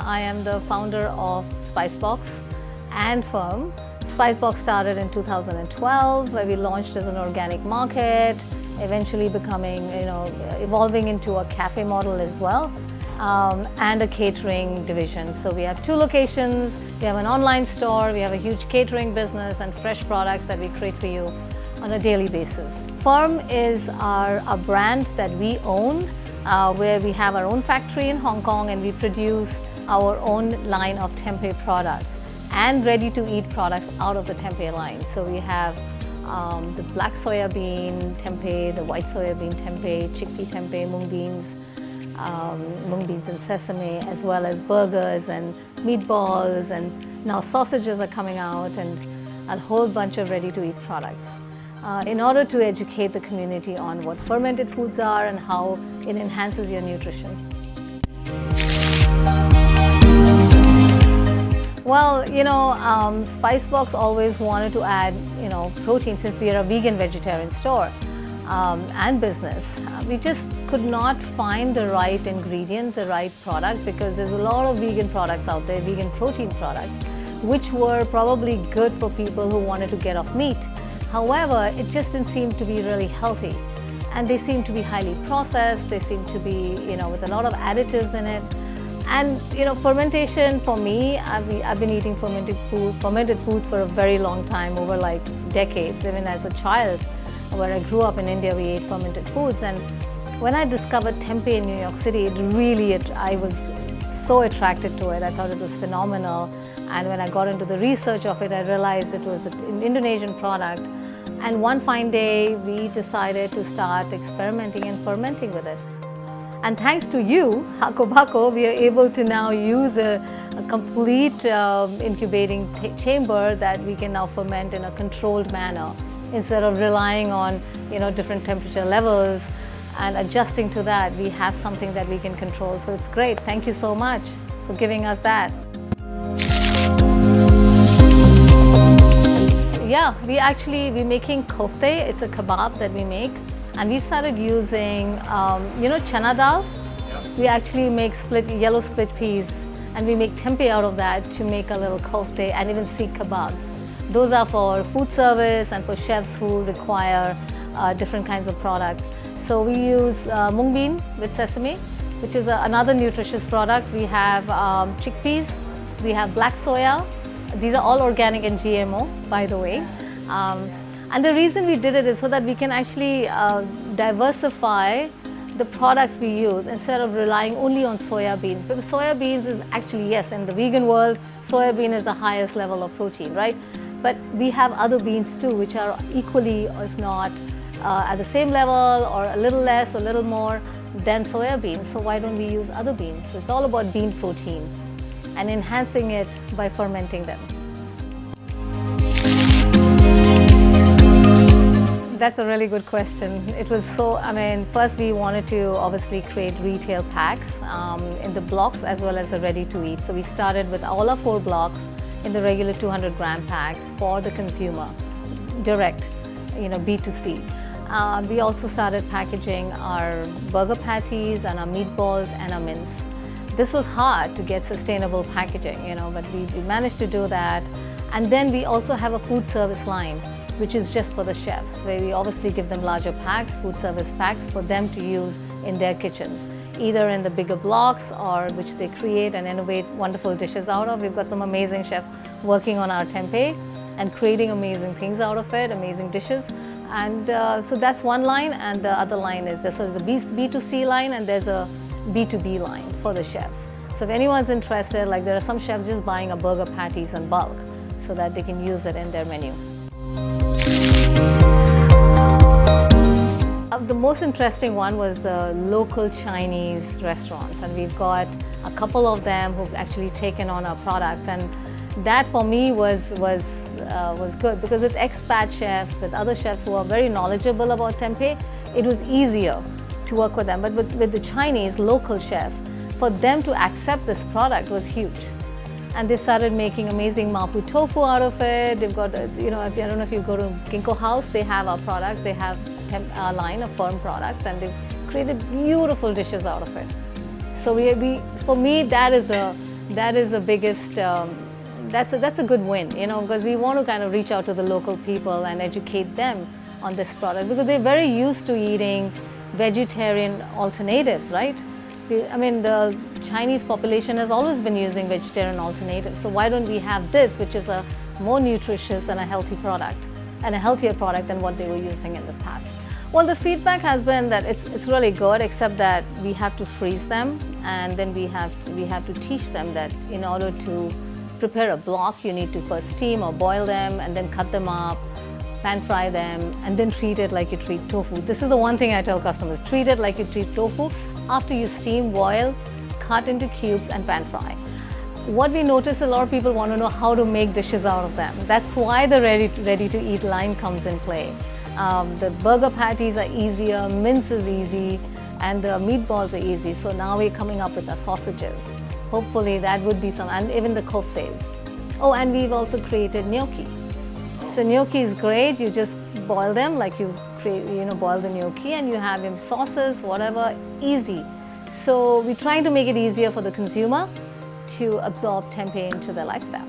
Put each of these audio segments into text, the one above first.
I am the founder of Spicebox and Ferm. Spicebox started in 2012, where we launched as an organic market, eventually becoming, evolving into a cafe model as well, and a catering division. So we have 2 locations, we have an online store, we have a huge catering business and fresh products that we create for you on a daily basis. Ferm is a brand that we own, where we have our own factory in Hong Kong, and we produce our own line of tempeh products and ready-to-eat products out of the tempeh line. So we have the black soya bean tempeh, the white soya bean tempeh, chickpea tempeh, mung beans and sesame, as well as burgers and meatballs, and now sausages are coming out, and a whole bunch of ready-to-eat products. In order to educate the community on what fermented foods are and how it enhances your nutrition. Well, Spicebox always wanted to add, protein, since we are a vegan vegetarian store and business. We just could not find the right ingredient, the right product, because there's a lot of vegan products out there, vegan protein products, which were probably good for people who wanted to get off meat. However, it just didn't seem to be really healthy. And they seem to be highly processed, they seem to be, with a lot of additives in it. And fermentation, for me, I've been eating fermented foods for a very long time, over like decades. Even as a child, where I grew up in India, we ate fermented foods. And when I discovered tempeh in New York City, I was so attracted to it. I thought it was phenomenal. And when I got into the research of it, I realized it was an Indonesian product. And one fine day, we decided to start experimenting and fermenting with it. And thanks to you, HakkōBako, we are able to now use a complete incubating chamber that we can now ferment in a controlled manner, instead of relying on different temperature levels and adjusting to that. We have something that we can control. So it's great. Thank you so much for giving us that. Yeah, we're making kofte. It's a kebab that we make. And we started using, chana dal. Yeah. We actually make yellow split peas, and we make tempeh out of that to make a little kofte and even seek kebabs. Those are for food service and for chefs who require different kinds of products. So we use mung bean with sesame, which is another nutritious product. We have chickpeas, we have black soya. These are all organic and GMO, by the way. And the reason we did it is so that we can actually diversify the products we use, instead of relying only on soya beans. Because soya beans is actually, yes, in the vegan world, soya bean is the highest level of protein, right? But we have other beans too, which are equally, if not at the same level, or a little less, a little more than soya beans. So why don't we use other beans? So it's all about bean protein and enhancing it by fermenting them. That's a really good question. It was first we wanted to obviously create retail packs in the blocks as well as the ready-to-eat. So we started with all our 4 blocks in the regular 200-gram packs for the consumer, direct, B2C. We also started packaging our burger patties and our meatballs and our mince. This was hard to get sustainable packaging, but we managed to do that. And then we also have a food service line, which is just for the chefs, where we obviously give them larger packs, food service packs, for them to use in their kitchens, either in the bigger blocks, or which they create and innovate wonderful dishes out of. We've got some amazing chefs working on our tempeh and creating amazing things out of it, amazing dishes. And so that's one line, and the other line is there's a B2C line, and there's a B2B line for the chefs. So if anyone's interested, like there are some chefs just buying a burger patties in bulk so that they can use it in their menu. The most interesting one was the local Chinese restaurants, and we've got a couple of them who've actually taken on our products, and that for me was good, because with expat chefs, with other chefs who are very knowledgeable about tempeh, it was easier to work with them. But with the Chinese local chefs, for them to accept this product was huge. And they started making amazing mapo tofu out of it. They've got, I don't know if you go to Ginkgo House, they have our products. They have a line of Ferm products, and they've created beautiful dishes out of it. So for me, that is the that is the biggest, that's a good win, because we want to kind of reach out to the local people and educate them on this product, because they're very used to eating vegetarian alternatives, right? I mean, the Chinese population has always been using vegetarian alternatives, so why don't we have this, which is a more nutritious and a healthy product, and a healthier product than what they were using in the past. Well, the feedback has been that it's really good, except that we have to freeze them, and then we have to teach them that in order to prepare a block, you need to first steam or boil them, and then cut them up, pan fry them, and then treat it like you treat tofu. This is the one thing I tell customers: treat it like you treat tofu. After you steam, boil, cut into cubes, and pan fry. What we notice, a lot of people want to know how to make dishes out of them. That's why the ready-to-eat line comes in play. The burger patties are easier, mince is easy, and the meatballs are easy. So now we're coming up with our sausages. Hopefully that would be some, and even the koftes. Oh, and we've also created gnocchi. So gnocchi is great. You just boil them like you boil the gnocchi, and you have your sauces, whatever, easy. So we're trying to make it easier for the consumer to absorb tempeh into their lifestyle.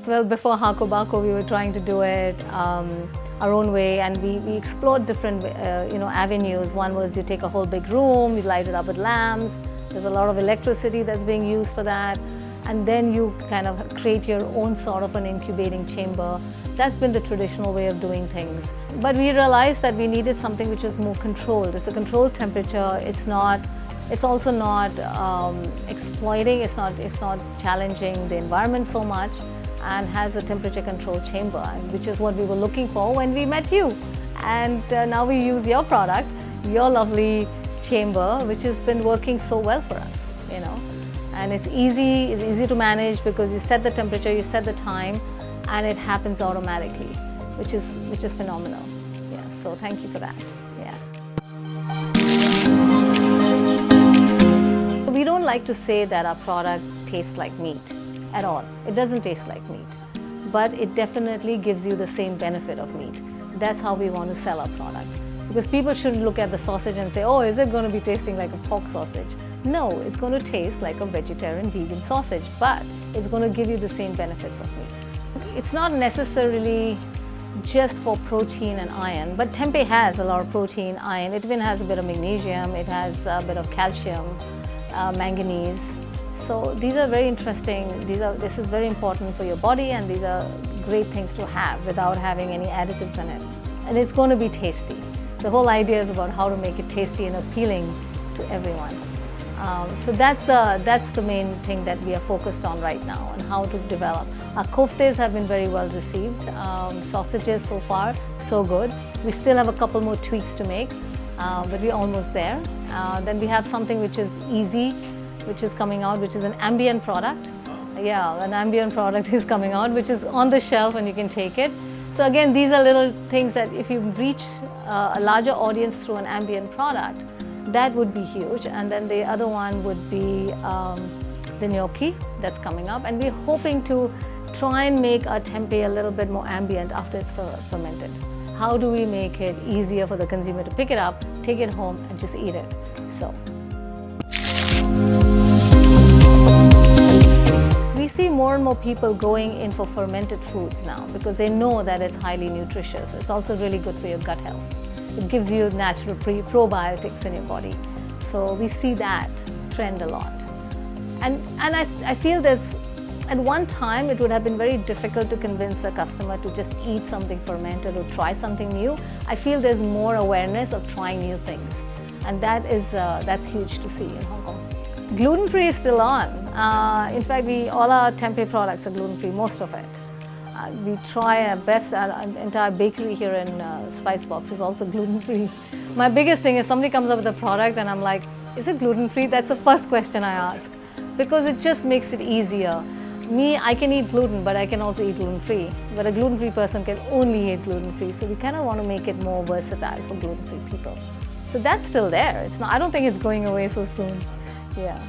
Well, before HakkōBako, we were trying to do it our own way, and we explored different avenues. One was you take a whole big room, you light it up with lamps. There's a lot of electricity that's being used for that, and then you kind of create your own sort of an incubating chamber. That's been the traditional way of doing things. But we realized that we needed something which was more controlled. It's a controlled temperature. It's also not exploiting. It's not challenging the environment so much, and has a temperature control chamber, which is what we were looking for when we met you. And now we use your product, your lovely chamber, which has been working so well for us, And it's easy to manage, because you set the temperature, you set the time, and it happens automatically, which is phenomenal. Yeah, so thank you for that. Yeah. We don't like to say that our product tastes like meat at all. It doesn't taste like meat, but it definitely gives you the same benefit of meat. That's how we want to sell our product. Because people shouldn't look at the sausage and say, oh, is it going to be tasting like a pork sausage? No, it's going to taste like a vegetarian vegan sausage, but it's going to give you the same benefits of meat. It's not necessarily just for protein and iron, but tempeh has a lot of protein, iron. It even has a bit of magnesium, it has a bit of calcium, manganese. So these are very interesting. This is very important for your body, and these are great things to have without having any additives in it. And it's going to be tasty. The whole idea is about how to make it tasty and appealing to everyone. So that's the main thing that we are focused on right now, and how to develop. Our koftes have been very well received. Sausages so far, so good. We still have a couple more tweaks to make, but we're almost there. Then we have something which is easy, which is coming out, which is an ambient product. Yeah, an ambient product is coming out, which is on the shelf and you can take it. So again, these are little things that if you reach a larger audience through an ambient product, that would be huge. And then the other one would be the gnocchi that's coming up. And we're hoping to try and make our tempeh a little bit more ambient after it's fermented. How do we make it easier for the consumer to pick it up, take it home, and just eat it? So. We see more and more people going in for fermented foods now, because they know that it's highly nutritious. It's also really good for your gut health. It gives you natural probiotics in your body. So we see that trend a lot. And I feel there's, at one time it would have been very difficult to convince a customer to just eat something fermented or try something new. I feel there's more awareness of trying new things. And that's huge to see in Hong Kong. Gluten-free is still on. In fact, all our tempeh products are gluten-free, most of it. We try our best. Our entire bakery here in Spicebox is also gluten-free. My biggest thing is somebody comes up with a product and I'm like, is it gluten-free? That's the first question I ask, because it just makes it easier. Me, I can eat gluten, but I can also eat gluten-free. But a gluten-free person can only eat gluten-free. So we kind of want to make it more versatile for gluten-free people. So that's still there. I don't think it's going away so soon. Yeah.